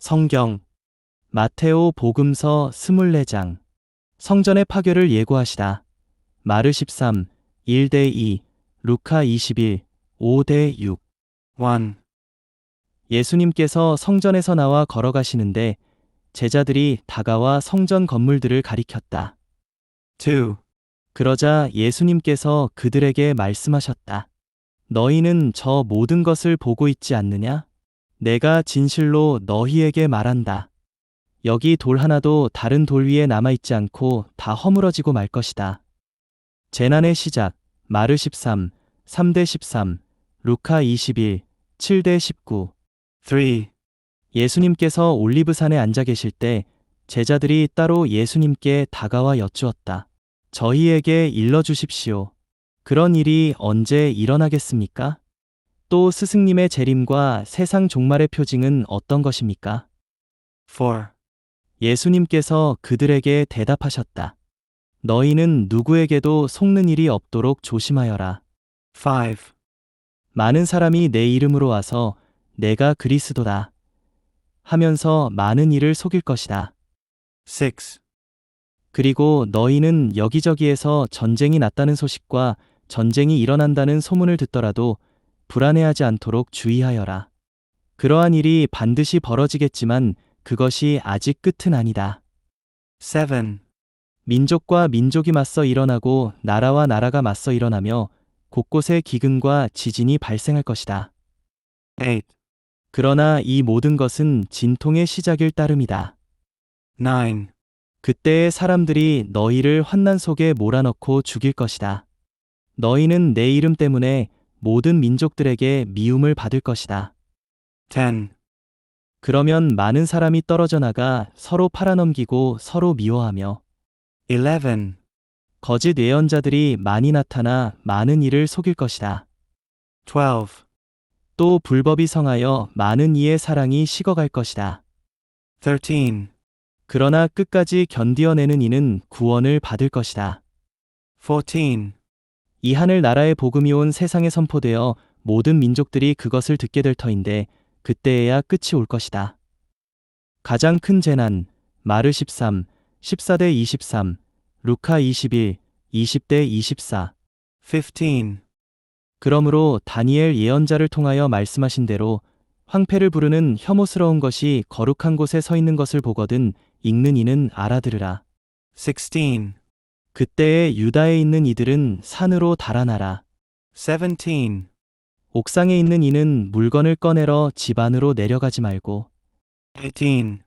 성경 마테오 복음서 24장 성전의 파괴를 예고하시다. 마르 13, 1-2, 루카 21, 5-6. 1. 예수님께서 성전에서 나와 걸어가시는데 제자들이 다가와 성전 건물들을 가리켰다. 2. 그러자 예수님께서 그들에게 말씀하셨다. 너희는 저 모든 것을 보고 있지 않느냐? 내가 진실로 너희에게 말한다. 여기 돌 하나도 다른 돌 위에 남아있지 않고 다 허물어지고 말 것이다. 재난의 시작, 마르 13, 3-13, 루카 21, 7-19. 3. 예수님께서 올리브산에 앉아 계실 때 제자들이 따로 예수님께 다가와 여쭈었다. 저희에게 일러주십시오. 그런 일이 언제 일어나겠습니까? 또 스승님의 재림과 세상 종말의 표징은 어떤 것입니까? 4. 예수님께서 그들에게 대답하셨다. 너희는 누구에게도 속는 일이 없도록 조심하여라. 5. 많은 사람이 내 이름으로 와서 내가 그리스도다 하면서 많은 이를 속일 것이다. 6. 그리고 너희는 여기저기에서 전쟁이 났다는 소식과 전쟁이 일어난다는 소문을 듣더라도 불안해하지 않도록 주의하여라. 그러한 일이 반드시 벌어지겠지만 그것이 아직 끝은 아니다. 7. 민족과 민족이 맞서 일어나고 나라와 나라가 맞서 일어나며 곳곳에 기근과 지진이 발생할 것이다. 8. 그러나 이 모든 것은 진통의 시작일 따름이다. 9. 그때의 사람들이 너희를 환난 속에 몰아넣고 죽일 것이다. 너희는 내 이름 때문에 모든 민족들에게 미움을 받을 것이다. 10. 그러면 많은 사람이 떨어져 나가 서로 팔아넘기고 서로 미워하며 11. 거짓 예언자들이 많이 나타나 많은 이를 속일 것이다. 12. 또 불법이 성하여 많은 이의 사랑이 식어갈 것이다. 13. 그러나 끝까지 견디어내는 이는 구원을 받을 것이다. 14. 이 하늘 나라의 복음이 온 세상에 선포되어 모든 민족들이 그것을 듣게 될 터인데 그때에야 끝이 올 것이다. 가장 큰 재난, 마르 13, 14-23, 루카 21, 20-24. 15. 그러므로 다니엘 예언자를 통하여 말씀하신 대로 황폐를 부르는 혐오스러운 것이 거룩한 곳에 서 있는 것을 보거든 읽는 이는 알아들으라. 16. 그때에 유다에 있는 이들은 산으로 달아나라. 17. 옥상에 있는 이는 물건을 꺼내러 집 안으로 내려가지 말고. 18.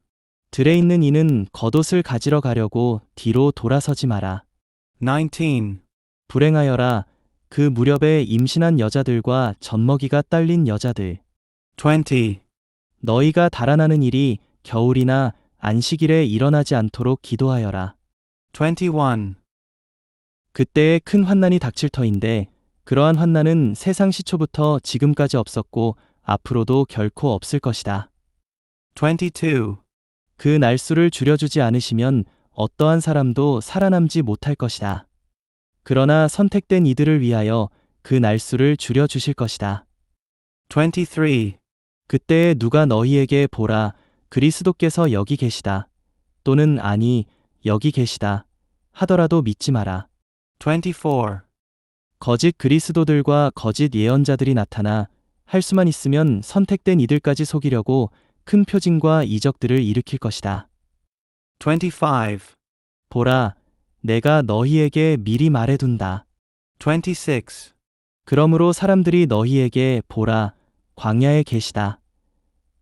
들에 있는 이는 겉옷을 가지러 가려고 뒤로 돌아서지 마라. 19. 불행하여라 그 무렵에 임신한 여자들과 젖먹이가 딸린 여자들. 20. 너희가 달아나는 일이 겨울이나 안식일에 일어나지 않도록 기도하여라. 21. 그때에 큰 환난이 닥칠 터인데 그러한 환난은 세상 시초부터 지금까지 없었고 앞으로도 결코 없을 것이다. 22. 그 날수를 줄여주지 않으시면 어떠한 사람도 살아남지 못할 것이다. 그러나 선택된 이들을 위하여 그 날수를 줄여주실 것이다. 23. 그때에 누가 너희에게 보라, 그리스도께서 여기 계시다. 또는 아니, 여기 계시다. 하더라도 믿지 마라. 24. 거짓 그리스도들과 거짓 예언자들이 나타나 할 수만 있으면 선택된 이들까지 속이려고 큰 표징과 이적들을 일으킬 것이다. 25. 보라, 내가 너희에게 미리 말해둔다. 26. 그러므로 사람들이 너희에게 보라, 광야에 계시다.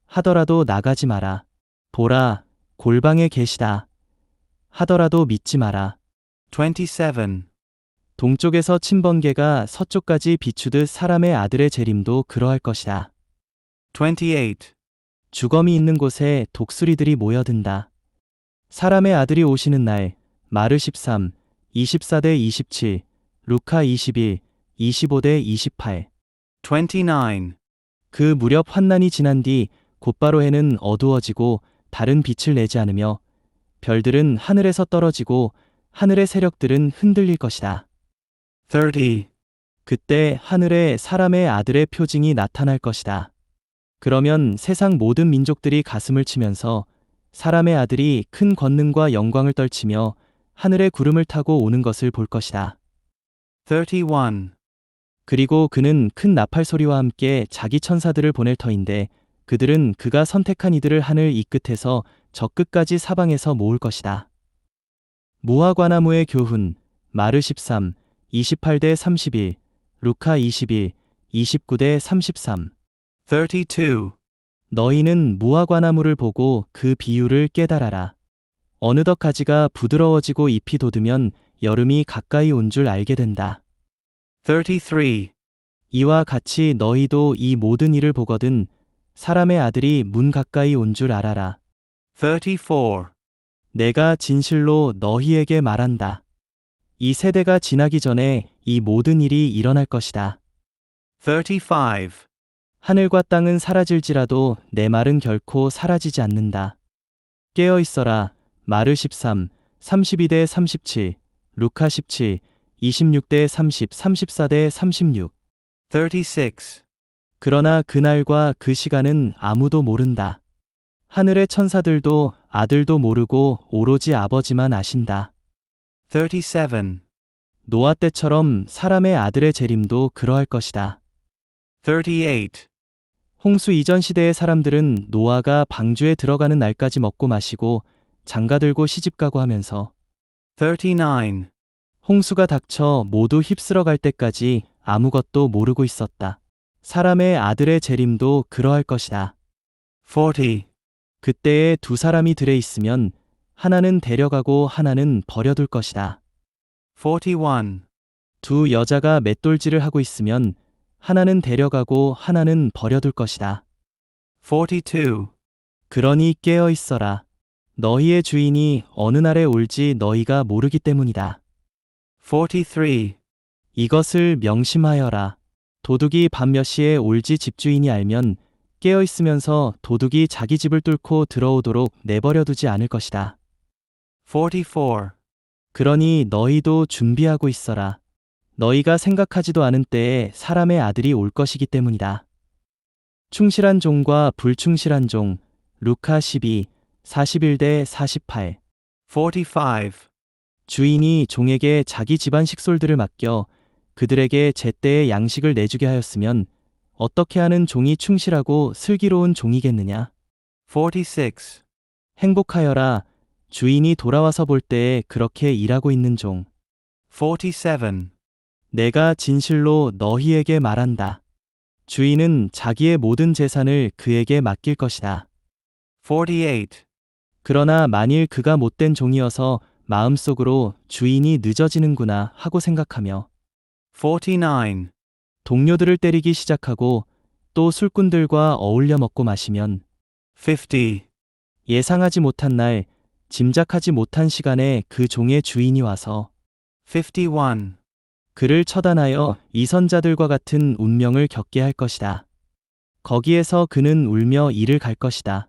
하더라도 나가지 마라. 보라, 골방에 계시다. 하더라도 믿지 마라. 27. 동쪽에서 친 번개가 서쪽까지 비추듯 사람의 아들의 재림도 그러할 것이다. 28. 주검이 있는 곳에 독수리들이 모여든다. 사람의 아들이 오시는 날, 마르 13, 24-27, 루카 21, 25-28. 29. 그 무렵 환난이 지난 뒤 곧바로 해는 어두워지고 달은 빛을 내지 않으며 별들은 하늘에서 떨어지고 하늘의 세력들은 흔들릴 것이다. 30. 그때 하늘에 사람의 아들의 표징이 나타날 것이다. 그러면 세상 모든 민족들이 가슴을 치면서 사람의 아들이 큰 권능과 영광을 떨치며 하늘의 구름을 타고 오는 것을 볼 것이다. 31. 그리고 그는 큰 나팔 소리와 함께 자기 천사들을 보낼 터인데 그들은 그가 선택한 이들을 하늘 이 끝에서 저 끝까지 사방에서 모을 것이다. 무화과나무의 교훈, 마르 13, 28대 31, 루카 21, 29대 33. 32. 너희는 무화과나무를 보고 그 비유를 깨달아라. 어느덧 가지가 부드러워지고 잎이 돋으면 여름이 가까이 온 줄 알게 된다. 33. 이와 같이 너희도 이 모든 일을 보거든 사람의 아들이 문 가까이 온 줄 알아라. 34. 내가 진실로 너희에게 말한다. 이 세대가 지나기 전에 이 모든 일이 일어날 것이다. 35. 하늘과 땅은 사라질지라도 내 말은 결코 사라지지 않는다. 깨어 있어라. 마르 13, 32대 37, 루카 17, 26대 30, 34대 36. 36. 그러나 그날과 그 시간은 아무도 모른다. 하늘의 천사들도 아들도 모르고 오로지 아버지만 아신다. 37. 노아 때처럼 사람의 아들의 재림도 그러할 것이다. 38. 홍수 이전 시대의 사람들은 노아가 방주에 들어가는 날까지 먹고 마시고 장가들고 시집가고 하면서 39. 홍수가 닥쳐 모두 휩쓸어 갈 때까지 아무것도 모르고 있었다. 사람의 아들의 재림도 그러할 것이다. 40. 그때에 두 사람이 들에 있으면 하나는 데려가고 하나는 버려둘 것이다. 41. 두 여자가 맷돌질을 하고 있으면 하나는 데려가고 하나는 버려둘 것이다. 42. 그러니 깨어 있어라. 너희의 주인이 어느 날에 올지 너희가 모르기 때문이다. 43. 이것을 명심하여라. 도둑이 밤 몇 시에 올지 집주인이 알면 깨어 있으면서 도둑이 자기 집을 뚫고 들어오도록 내버려 두지 않을 것이다. 44. 그러니 너희도 준비하고 있어라. 너희가 생각하지도 않은 때에 사람의 아들이 올 것이기 때문이다. 충실한 종과 불충실한 종, 루카 12, 41대 48. 45. 주인이 종에게 자기 집안 식솔들을 맡겨 그들에게 제때에 양식을 내주게 하였으면 어떻게 하는 종이 충실하고 슬기로운 종이겠느냐? 46. 행복하여라. 주인이 돌아와서 볼 때에 그렇게 일하고 있는 종. 47. 내가 진실로 너희에게 말한다. 주인은 자기의 모든 재산을 그에게 맡길 것이다. 48. 그러나 만일 그가 못된 종이어서 마음속으로 주인이 늦어지는구나 하고 생각하며 49. 동료들을 때리기 시작하고 또 술꾼들과 어울려 먹고 마시면 50. 예상하지 못한 날, 짐작하지 못한 시간에 그 종의 주인이 와서 51. 그를 처단하여 이선자들과 같은 운명을 겪게 할 것이다. 거기에서 그는 울며 이를 갈 것이다.